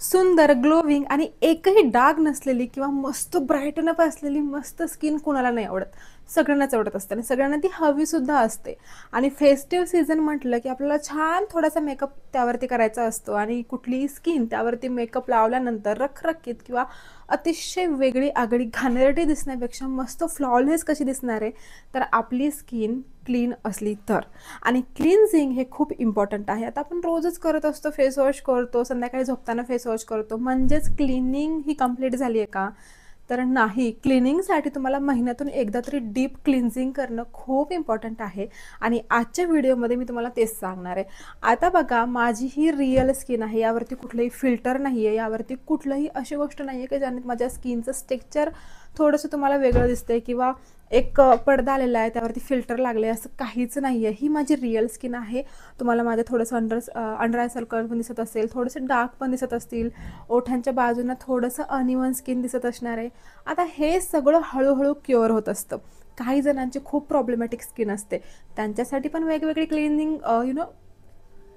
सुंदर, ग्लोविंग आणि एकही डाग नसलेली किंवा मस्त ब्राईटनअप असलेली मस्त स्किन कुणाला नाही आवडत. सगळ्यांनाच आवडत असते आणि सगळ्यांना ती हवीसुद्धा असते. आणि फेस्टिव्ह सीझन म्हटलं की आपल्याला छान थोडासा मेकअप त्यावरती करायचा असतो आणि कुठलीही स्किन त्यावरती मेकअप लावल्यानंतर रखरखीत किंवा अतिशय वेगळी आगळी घाणेरडी दिसण्यापेक्षा मस्त फ्लॉलेस कशी दिसणार आहे, तर आपली स्किन क्लीन असली तर. आणि क्लिन्झिंग हे खूप इम्पॉर्टंट आहे. आता आपण रोजच करत असतो, फेस वॉश करतो, संध्याकाळी झोपताना फेस वॉश करतो, म्हणजेच क्लिनिंग ही कंप्लीट झाली आहे का? तर नाही. क्लिनिंगसाठी तुम्हाला महिन्यातून एकदा तरी डीप क्लिन्झिंग करणं खूप इम्पॉर्टंट आहे आणि आजच्या व्हिडिओमध्ये मी तुम्हाला तेच सांगणार आहे. आता बघा, माझी ही रिअल स्किन आहे, यावरती कुठलंही फिल्टर नाही आहे, यावरती कुठलंही अशी गोष्ट नाही आहे की ज्याने माझ्या स्किनचं स्ट्रक्चर थोडंसं तुम्हाला वेगळं दिसतंय किंवा एक पडदा आलेला आहे त्यावरती फिल्टर लागले, असं काहीच नाही आहे. ही माझी रिअल स्किन आहे. तुम्हाला माझं थोडंसं अंडर आय सर्कल पण दिसत असेल, थोडेसे डार्क पण दिसत असतील, ओठांच्या बाजूनं थोडंसं अनइवन स्किन दिसत असणार आहे. आता हे सगळं हळूहळू क्युअर होत असतं. काही जणांची खूप प्रॉब्लेमॅटिक स्किन असते, त्यांच्यासाठी पण वेगवेगळी क्लिनिंग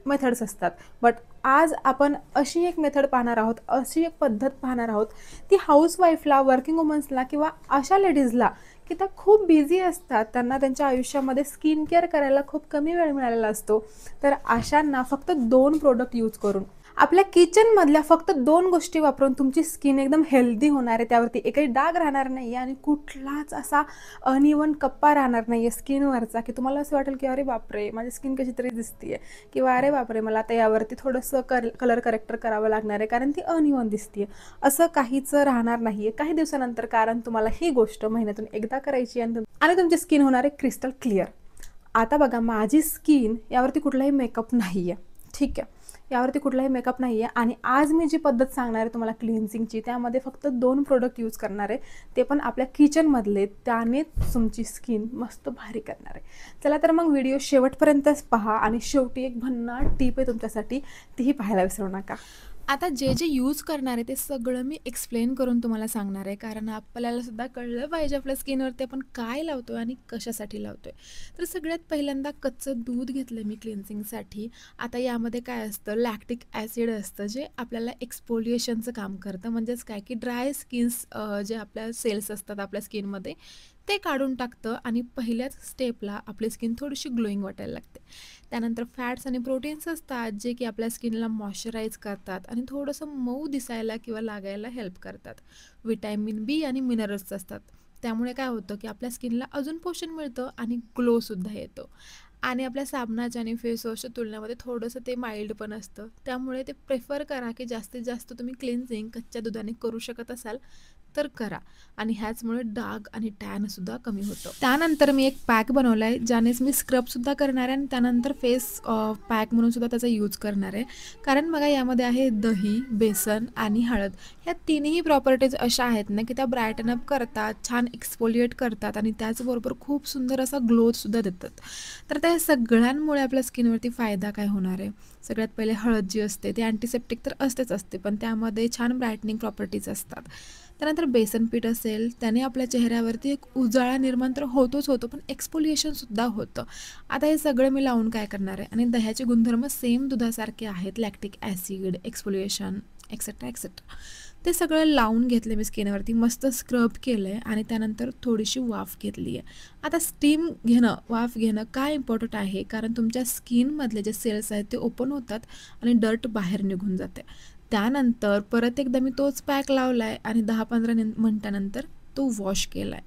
मेथड्स असतात. बट आज आपण अशी एक मेथड पाहणार आहोत, अशी एक पद्धत पाहणार आहोत, ती हाऊसवाईफला, वर्किंग वुमन्सला किंवा अशा लेडीजला की त्या खूप बिझी असतात, त्यांना त्यांच्या आयुष्यामध्ये स्किन केअर करायला खूप कमी वेळ मिळालेला असतो, तर अशांना फक्त 2 प्रोडक्ट यूज करून आपल्या किचनमधल्या फक्त 2 गोष्टी वापरून तुमची स्किन एकदम हेल्दी होणार आहे. त्यावरती एकही डाग राहणार नाही आहे आणि कुठलाच असा अनइवन कप्पा राहणार नाही आहे स्किनवरचा की तुम्हाला असं वाटेल की अरे बापरे, माझी स्किन कशी तरी दिसते आहे किंवा अरे बापरे, मला आता यावरती थोडंसं कलर करेक्टर करावं लागणार आहे कारण ती अनइवन दिसते आहे. असं काहीच राहणार नाही आहे काही दिवसानंतर, कारण तुम्हाला ही गोष्ट महिन्यातून एकदा करायची आणि तुमची स्किन होणार आहे क्रिस्टल क्लिअर. आता बघा, माझी स्किन यावरती कुठलाही मेकअप नाही आहे, ठीक आहे, यावरती कुठलाही मेकअप नाही आहे आणि आज मी जी पद्धत सांगणार आहे तुम्हाला क्लिन्झिंगची, त्यामध्ये फक्त 2 प्रोडक्ट यूज करणार आहे, ते पण आपल्या किचनमधले. त्याने तुमची स्किन मस्त भारी करणार आहे. चला तर मग व्हिडिओ शेवटपर्यंतच पहा आणि शेवटी एक भन्नाट टिप आहे तुमच्यासाठी, तीही पाहायला विसरू नका. आता जे जे यूज करणार आहे ते सगळं मी एक्सप्लेन करून तुम्हाला सांगणार आहे, कारण आपल्याला सुद्धा कळलं पाहिजे आपल्या स्किनवरती आपण काय लावतो आणि कशासाठी लावतो आहे. तर सगळ्यात पहिल्यांदा कच्चं दूध घेतलं मी क्लिन्झिंगसाठी. आता यामध्ये काय असतं, लॅक्टिक ॲसिड असतं, जे आपल्याला एक्सफोलिएशनचं काम करतं. म्हणजेच काय की ड्राय स्किन्स जे आपल्या सेल्स असतात आपल्या स्किनमध्ये ते काढून टाकतं आणि पहिल्याच स्टेपला आपली स्किन थोडीशी ग्लोईंग वाटायला लागते. त्यानंतर फॅट्स आणि प्रोटीन्स असतात जे की आपल्या स्किनला मॉइश्चराईज करतात आणि थोडंसं मऊ दिसायला किंवा लागायला हेल्प करतात. विटॅमिन बी आणि मिनरल्स असतात, त्यामुळे काय होतं की आपल्या स्किनला अजून पोषण मिळतं आणि ग्लोसुद्धा येतो. आणि आपल्या साबणाच्या आणि फेस वॉशच्या तुलनेमध्ये थोडंसं ते माइल्ड पण असतं, त्यामुळे ते प्रेफर करा की जास्तीत जास्त तुम्ही क्लिन्झिंग कच्च्या दुधाने करू शकत असाल तर करा आणि ह्याचमुळे डाग आणि टॅनसुद्धा कमी होतं. त्यानंतर मी एक पॅक बनवला आहे, ज्यानेच मी स्क्रबसुद्धा करणार आहे आणि त्यानंतर फेस पॅक म्हणून सुद्धा त्याचा यूज करणार आहे. कारण बघा, यामध्ये आहे दही, बेसन आणि हळद. ह्या तिन्ही प्रॉपर्टीज अशा आहेत ना की त्या ब्रायटन अप करतात, छान एक्सफोलिएट करतात आणि त्याचबरोबर खूप सुंदर असा ग्लोसुद्धा देतात. तर त्या सगळ्यांमुळे आपल्या स्किनवरती फायदा काय होणार आहे? सगळ्यात पहिले हळद जी असते ती अँटीसेप्टिक तर असतेच असते, पण त्यामध्ये छान ब्रायटनिंग प्रॉपर्टीज असतात. त्यानंतर बेसन पीठ असेल, त्याने आपल्या चेहऱ्यावरती एक उजाळा निर्माण तर होतोच होतो, पण एक्सफोलिएशनसुद्धा होतं. आता हे सगळं मी लावून काय करणार आहे, आणि दह्याचे गुणधर्म सेम दुधासारखे आहेत, lactic acid, exfoliation etcetera etcetera. ते सगळं लावून घेतलं मी स्किनवरती, मस्त स्क्रब केलं आहे आणि त्यानंतर थोडीशी वाफ घेतली आहे. आता स्टीम घेणं, वाफ घेणं काय इम्पॉर्टंट आहे, कारण तुमच्या स्किनमधले जे सेल्स आहेत ते ओपन होतात आणि डर्ट बाहेर निघून जाते. त्यानंतर परत एकदा मी तोच पॅक लावला आहे आणि 10-15 मिनटानंतर तो वॉश केला आहे.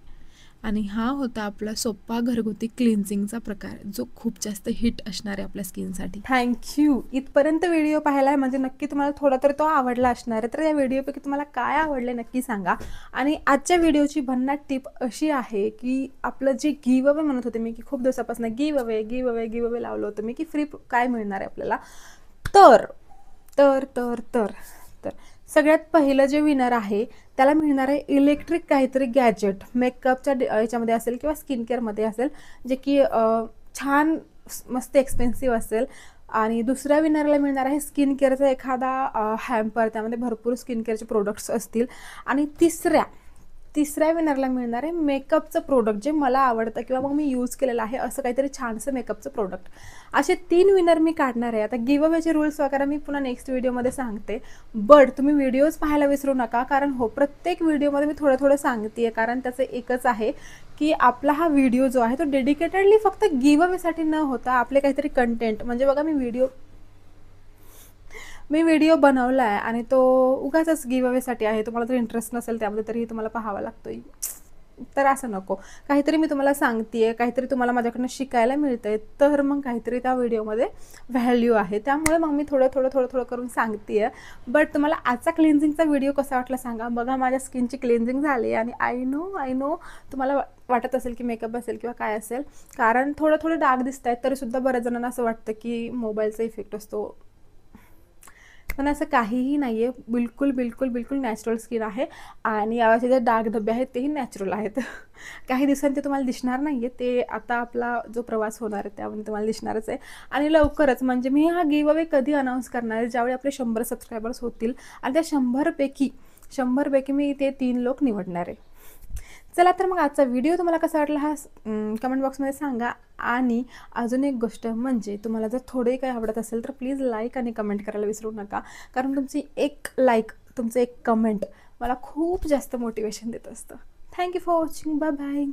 आणि हा होता आपला सोप्पा घरगुती क्लिन्झिंगचा प्रकार, जो खूप जास्त हिट असणार आहे आपल्या स्किनसाठी. थँक्यू. इथपर्यंत व्हिडिओ पाहिला आहे म्हणजे नक्की तुम्हाला थोडा तरी तो आवडला असणार आहे. तर या व्हिडिओपैकी तुम्हाला काय आवडले नक्की सांगा. आणि आजच्या व्हिडिओची भन्नाट टिप अशी आहे की आपलं जे गिव अवे म्हणत होते मी, की खूप दिवसापासून गिव अवे लावलं होतं मी, की फ्री काय मिळणार आहे आपल्याला. तर तर तर तर तर सगळ्यात पहिलं जे विनर आहे त्याला मिळणार आहे इलेक्ट्रिक काहीतरी गॅजेट, मेकअपच्या याच्यामध्ये असेल किंवा स्किन केअरमध्ये असेल, जे की छान मस्त एक्सपेन्सिव्ह असेल. आणि दुसऱ्या विनरला मिळणार आहे स्किन केअरचा एखादा हॅम्पर, त्यामध्ये भरपूर स्किन केअरचे प्रोडक्ट्स असतील. आणि तिसऱ्या तिसऱ्या विनरला मिळणार आहे मेकअपचं प्रोडक्ट जे मला आवडतं किंवा मग मी यूज केलेलं आहे असं काहीतरी छानसं मेकअपचं प्रोडक्ट. असे 3 विनर मी काढणार आहे. आता गिव्ह अवेचे रूल्स वगैरे मी पुन्हा नेक्स्ट व्हिडिओमध्ये सांगते. बट तुम्ही व्हिडिओज पाहायला विसरू नका, कारण हो प्रत्येक व्हिडिओमध्ये मी थोडं थोडं सांगते आहे, कारण त्याचं एकच आहे की आपला हा व्हिडिओ जो आहे तो डेडिकेटेडली फक्त गिव्ह अवेसाठी न होता आपले काहीतरी कंटेंट, म्हणजे बघा मी व्हिडिओ बनवला आहे आणि तो उगाचच गिव्ह अवेसाठी आहे, तुम्हाला जर इंटरेस्ट नसेल त्यामध्ये तरी तुम्हाला पाहावा लागतोय, तर असं नको. काहीतरी मी तुम्हाला सांगते आहे, काहीतरी तुम्हाला माझ्याकडनं शिकायला मिळतं आहे, तर मग काहीतरी त्या व्हिडिओमध्ये व्हॅल्यू आहे, त्यामुळे मग मी थोडं थोडं करून सांगते आहे. बट तुम्हाला आजचा क्लिन्झिंगचा व्हिडिओ कसा वाटला सांगा. बघा माझ्या स्किनची क्लिन्झिंग झाली आणि आय नो तुम्हाला वाटत असेल की मेकअप असेल किंवा काय असेल, कारण थोडे डाग दिसत आहेत तरीसुद्धा बऱ्याच जणांना असं वाटतं की मोबाईलचा इफेक्ट असतो, पण असं काहीही नाही आहे. बिलकुल नॅचरल स्किन आहे आणि याचे जे डाग धब्बे आहेत तेही नॅचरल आहेत. काही दिवसांनी ते तुम्हाला दिसणार नाही आहे, ते आता आपला जो प्रवास होणार आहे त्यामध्ये तुम्हाला दिसणारच आहे. आणि लवकरच म्हणजे मी हा गिव्ह अवे कधी अनाऊन्स करणार आहे, ज्यावेळी आपले 100 सबस्क्रायबर्स होतील आणि त्या 100पैकी मी ते 3 लोक निवडणार आहे. चला तर मग आजचा व्हिडिओ तुम्हाला कसा वाटला हा कमेंट बॉक्समध्ये सांगा. आणि अजून एक गोष्ट म्हणजे तुम्हाला जर थोडे काही आवडत असेल तर प्लीज लाईक आणि कमेंट करायला विसरू नका, कारण तुमची एक लाईक, तुमचं एक कमेंट मला खूप जास्त मोटिवेशन देत असतं. Thank you for watching. Bye bye.